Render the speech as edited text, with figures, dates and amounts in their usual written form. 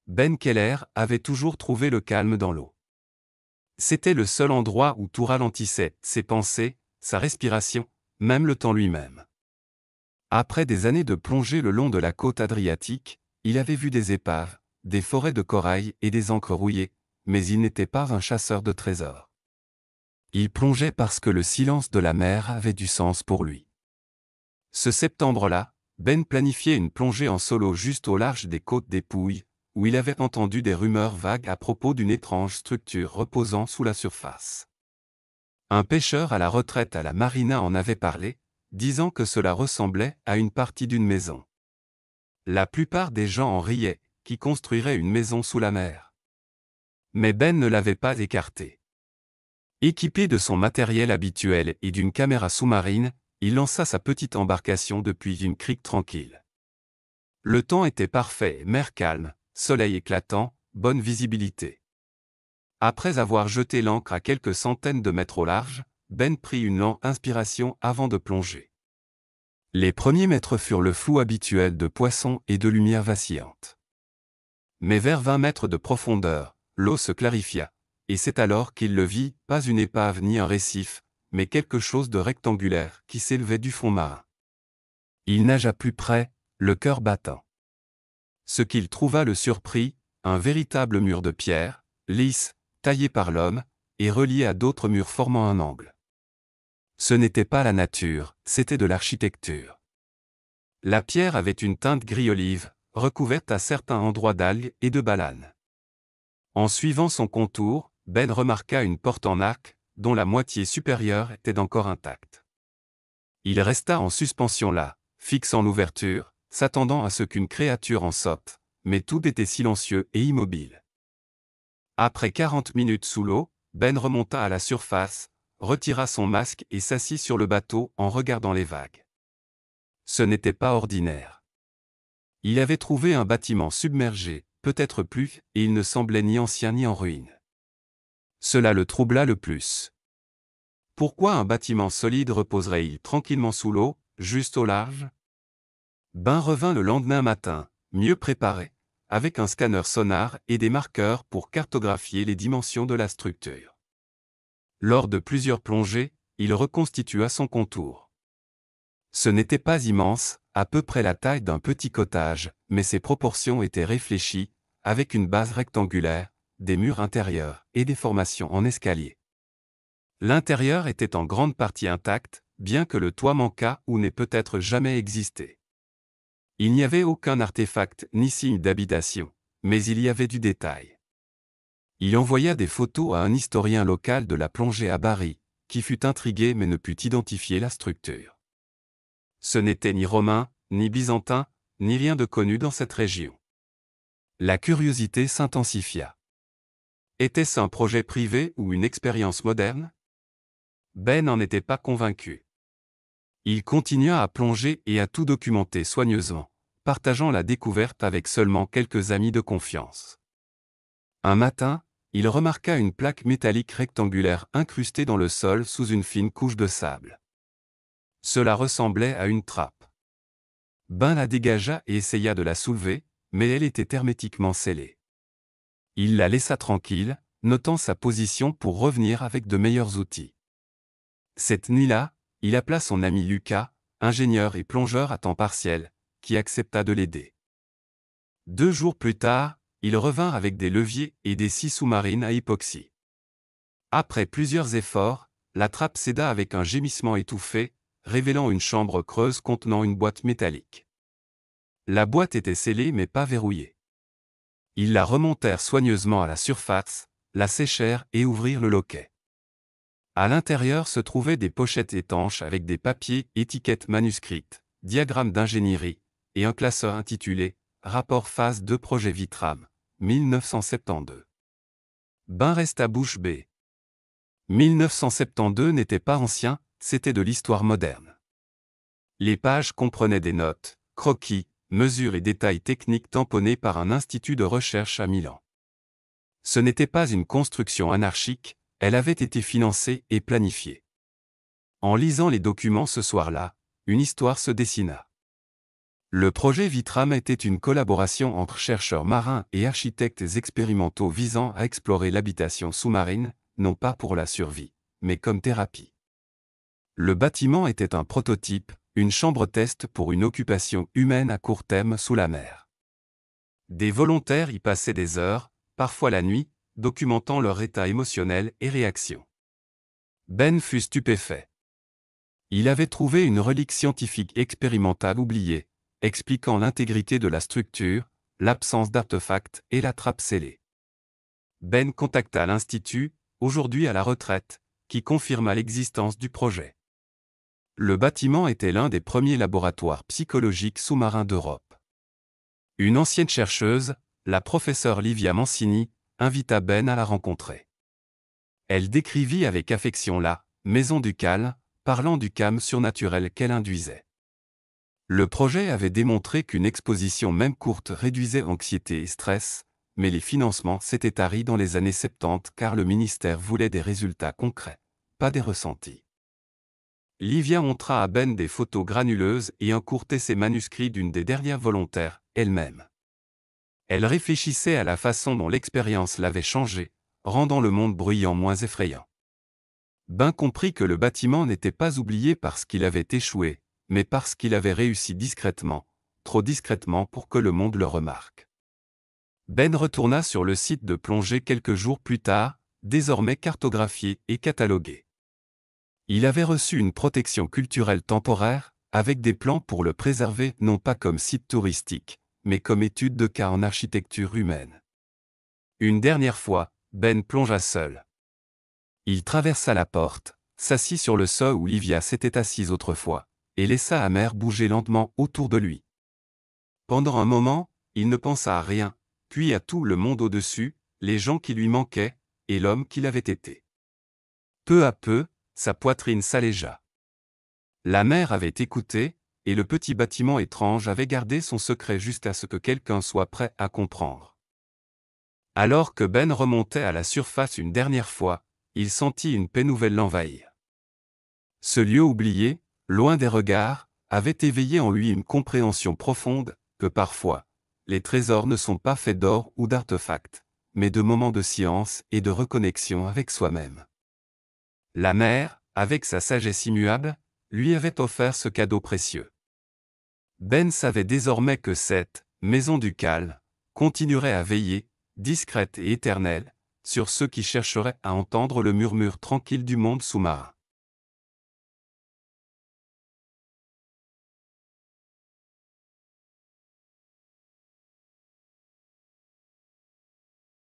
Ben Keller avait toujours trouvé le calme dans l'eau. C'était le seul endroit où tout ralentissait, ses pensées, sa respiration, même le temps lui-même. Après des années de plongée le long de la côte adriatique, il avait vu des épaves, des forêts de corail et des ancres rouillées, mais il n'était pas un chasseur de trésors. Il plongeait parce que le silence de la mer avait du sens pour lui. Ce septembre-là, Ben planifiait une plongée en solo juste au large des côtes des Pouilles, où il avait entendu des rumeurs vagues à propos d'une étrange structure reposant sous la surface. Un pêcheur à la retraite à la marina en avait parlé, disant que cela ressemblait à une partie d'une maison. La plupart des gens en riaient, qui construiraient une maison sous la mer. Mais Ben ne l'avait pas écarté. Équipé de son matériel habituel et d'une caméra sous-marine, il lança sa petite embarcation depuis une crique tranquille. Le temps était parfait, mer calme, soleil éclatant, bonne visibilité. Après avoir jeté l'ancre à quelques centaines de mètres au large, Ben prit une lente inspiration avant de plonger. Les premiers mètres furent le flou habituel de poissons et de lumière vacillante. Mais vers 20 mètres de profondeur, l'eau se clarifia, et c'est alors qu'il le vit, pas une épave ni un récif, mais quelque chose de rectangulaire qui s'élevait du fond marin. Il nagea plus près, le cœur battant. Ce qu'il trouva le surprit, un véritable mur de pierre, lisse, taillé par l'homme, et relié à d'autres murs formant un angle. Ce n'était pas la nature, c'était de l'architecture. La pierre avait une teinte gris-olive, recouverte à certains endroits d'algues et de balanes. En suivant son contour, Ben remarqua une porte en arc, dont la moitié supérieure était encore intacte. Il resta en suspension là, fixant l'ouverture, s'attendant à ce qu'une créature en sorte, mais tout était silencieux et immobile. Après 40 minutes sous l'eau, Ben remonta à la surface, retira son masque et s'assit sur le bateau en regardant les vagues. Ce n'était pas ordinaire. Il avait trouvé un bâtiment submergé, peut-être plus, et il ne semblait ni ancien ni en ruine. Cela le troubla le plus. Pourquoi un bâtiment solide reposerait-il tranquillement sous l'eau, juste au large? Ben revint le lendemain matin, mieux préparé, avec un scanner sonar et des marqueurs pour cartographier les dimensions de la structure. Lors de plusieurs plongées, il reconstitua son contour. Ce n'était pas immense, à peu près la taille d'un petit cottage, mais ses proportions étaient réfléchies, avec une base rectangulaire, des murs intérieurs et des formations en escalier. L'intérieur était en grande partie intact, bien que le toit manquât ou n'ait peut-être jamais existé. Il n'y avait aucun artefact ni signe d'habitation, mais il y avait du détail. Il envoya des photos à un historien local de la plongée à Bari, qui fut intrigué mais ne put identifier la structure. Ce n'était ni romain, ni byzantin, ni rien de connu dans cette région. La curiosité s'intensifia. Était-ce un projet privé ou une expérience moderne? Ben n'en était pas convaincu. Il continua à plonger et à tout documenter soigneusement, partageant la découverte avec seulement quelques amis de confiance. Un matin, il remarqua une plaque métallique rectangulaire incrustée dans le sol sous une fine couche de sable. Cela ressemblait à une trappe. Ben la dégagea et essaya de la soulever, mais elle était hermétiquement scellée. Il la laissa tranquille, notant sa position pour revenir avec de meilleurs outils. Cette nuit-là, il appela son ami Lucas, ingénieur et plongeur à temps partiel, qui accepta de l'aider. 2 jours plus tard, il revint avec des leviers et des scies sous-marines à époxy. Après plusieurs efforts, la trappe céda avec un gémissement étouffé, révélant une chambre creuse contenant une boîte métallique. La boîte était scellée mais pas verrouillée. Ils la remontèrent soigneusement à la surface, la séchèrent et ouvrirent le loquet. À l'intérieur se trouvaient des pochettes étanches avec des papiers, étiquettes manuscrites, diagrammes d'ingénierie, et un classeur intitulé « Rapport phase 2 projet Vitram, 1972 ». Ben resta bouche bée. 1972 n'était pas ancien, c'était de l'histoire moderne. Les pages comprenaient des notes, croquis, mesures et détails techniques tamponnés par un institut de recherche à Milan. Ce n'était pas une construction anarchique, elle avait été financée et planifiée. En lisant les documents ce soir-là, une histoire se dessina. Le projet Vitram était une collaboration entre chercheurs marins et architectes expérimentaux visant à explorer l'habitation sous-marine, non pas pour la survie, mais comme thérapie. Le bâtiment était un prototype, une chambre-test pour une occupation humaine à court terme sous la mer. Des volontaires y passaient des heures, parfois la nuit, documentant leur état émotionnel et réaction. Ben fut stupéfait. Il avait trouvé une relique scientifique expérimentale oubliée, expliquant l'intégrité de la structure, l'absence d'artefacts et la trappe scellée. Ben contacta l'Institut, aujourd'hui à la retraite, qui confirma l'existence du projet. Le bâtiment était l'un des premiers laboratoires psychologiques sous-marins d'Europe. Une ancienne chercheuse, la professeure Livia Mancini, invita Ben à la rencontrer. Elle décrivit avec affection la « maison du calme », parlant du calme surnaturel qu'elle induisait. Le projet avait démontré qu'une exposition même courte réduisait anxiété et stress, mais les financements s'étaient taris dans les années 70 car le ministère voulait des résultats concrets, pas des ressentis. Livia montra à Ben des photos granuleuses et un court essai manuscrit d'une des dernières volontaires, elle-même. Elle réfléchissait à la façon dont l'expérience l'avait changé, rendant le monde bruyant moins effrayant. Ben comprit que le bâtiment n'était pas oublié parce qu'il avait échoué, mais parce qu'il avait réussi discrètement, trop discrètement pour que le monde le remarque. Ben retourna sur le site de plongée quelques jours plus tard, désormais cartographié et catalogué. Il avait reçu une protection culturelle temporaire, avec des plans pour le préserver non pas comme site touristique, mais comme étude de cas en architecture humaine. Une dernière fois, Ben plongea seul. Il traversa la porte, s'assit sur le sol où Livia s'était assise autrefois, et laissa la mer bouger lentement autour de lui. Pendant un moment, il ne pensa à rien, puis à tout le monde au-dessus, les gens qui lui manquaient, et l'homme qu'il avait été. Peu à peu, sa poitrine s'allégea. La mer avait écouté, et le petit bâtiment étrange avait gardé son secret jusqu'à ce que quelqu'un soit prêt à comprendre. Alors que Ben remontait à la surface une dernière fois, il sentit une paix nouvelle l'envahir. Ce lieu oublié, loin des regards, avait éveillé en lui une compréhension profonde, que parfois, les trésors ne sont pas faits d'or ou d'artefacts, mais de moments de silence et de reconnexion avec soi-même. La mer, avec sa sagesse immuable, lui avait offert ce cadeau précieux. Ben savait désormais que cette « maison du calme » continuerait à veiller, discrète et éternelle, sur ceux qui chercheraient à entendre le murmure tranquille du monde sous-marin.